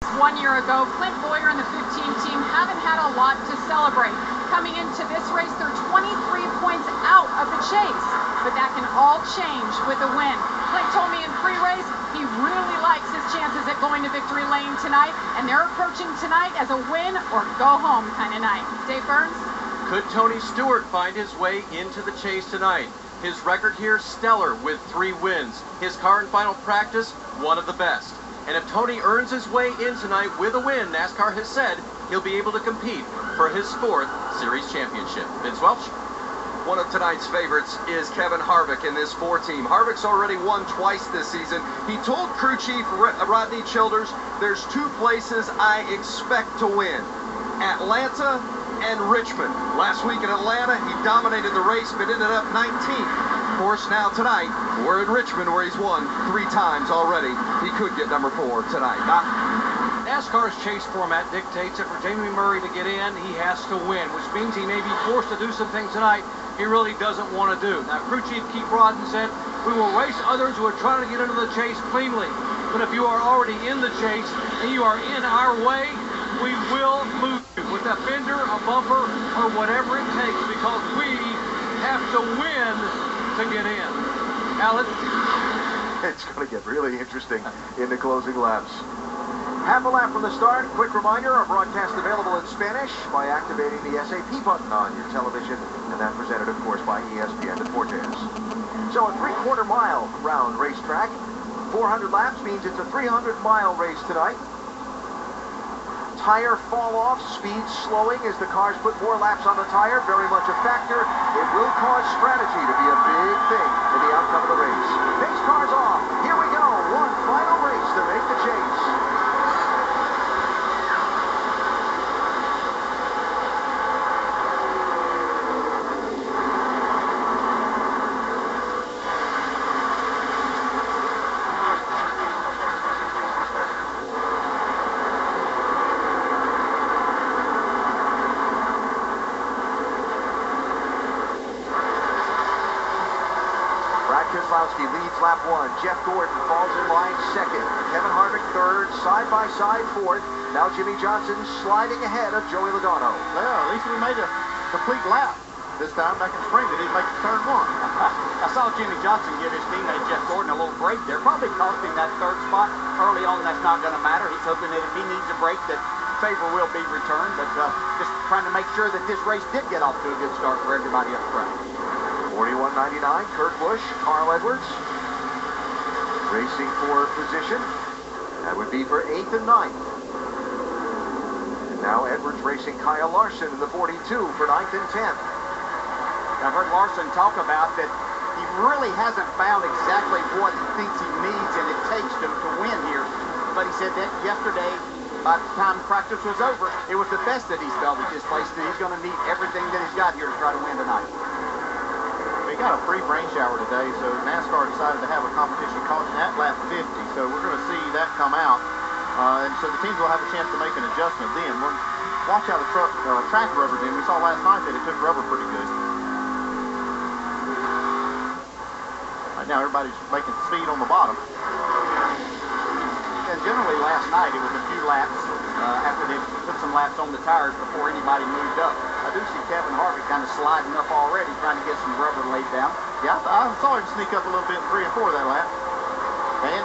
1 year ago, Clint Boyer and the 15 team haven't had a lot to celebrate. Coming into this race, they're 23 points out of the chase, but that can all change with a win. Clint told me in pre-race he really likes his chances at going to victory lane tonight, and they're approaching tonight as a win or go home kind of night. Dave Burns? Could Tony Stewart find his way into the chase tonight? His record here, stellar with 3 wins. His car in final practice, one of the best. And if Tony earns his way in tonight with a win, NASCAR has said he'll be able to compete for his 4th Series championship. Vince Welch? One of tonight's favorites is Kevin Harvick in this 4 team. Harvick's already won twice this season. He told crew chief Rodney Childers, there's 2 places I expect to win, Atlanta and Richmond. Last week in Atlanta, he dominated the race, but ended up 19th. Of course, now tonight, we're in Richmond where he's won 3 times already. He could get number 4 tonight. NASCAR's chase format dictates that for Jamie Murray to get in, he has to win, which means he may be forced to do some things tonight he really doesn't want to do. Now, crew chief Keith Rodden said, we will race others who are trying to get into the chase cleanly. But if you are already in the chase and you are in our way, we will move you with a fender, a bumper, or whatever it takes, because we have to win to get in. Alan? It's going to get really interesting in the closing laps. Half a lap from the start. Quick reminder, our broadcast available in Spanish by activating the SAP button on your television, and that presented, of course, by ESPN Deportes. So a 3/4 mile round racetrack. 400 laps means it's a 300-mile race tonight. Tire fall off, speed slowing as the cars put more laps on the tire, very much a factor. It will cause strategy to be a big thing in the outcome of the race. Pace cars off. Here we go. One final race to make the chase. Keselowski leads lap 1. Jeff Gordon falls in line 2nd. Kevin Harvick 3rd, side-by-side 4th. Now Jimmy Johnson sliding ahead of Joey Logano. Well, at least we made a complete lap this time back in spring. They didn't make the third one. I saw Jimmy Johnson give his teammate Jeff Gordon a little break there. Probably cost him that 3rd spot. Early on, that's not going to matter. He's hoping that if he needs a break, that favor will be returned. But just trying to make sure that this race did get off to a good start for everybody up front. 41.99, Kurt Busch, Carl Edwards, racing for position. That would be for 8th and 9th. And now Edwards racing Kyle Larson in the 42 for 9th and 10th. I've heard Larson talk about that he really hasn't found exactly what he thinks he needs and it takes to win here. But he said that yesterday, by the time practice was over, it was the best that he's felt at this place, that he's going to need everything that he's got here to try to win tonight. We got a free rain shower today, so NASCAR decided to have a competition caution at lap 50, so we're going to see that come out. And so the teams will have a chance to make an adjustment then. Watch how the track rubber did. We saw last night that it took rubber pretty good. Right now everybody's making speed on the bottom. And generally last night it was a few laps after they put some laps on the tires before anybody moved up. I do see Kevin Harvick kind of sliding up already, trying to get some rubber laid down. Yeah, I saw him sneak up a little bit in 3 and 4 that lap. And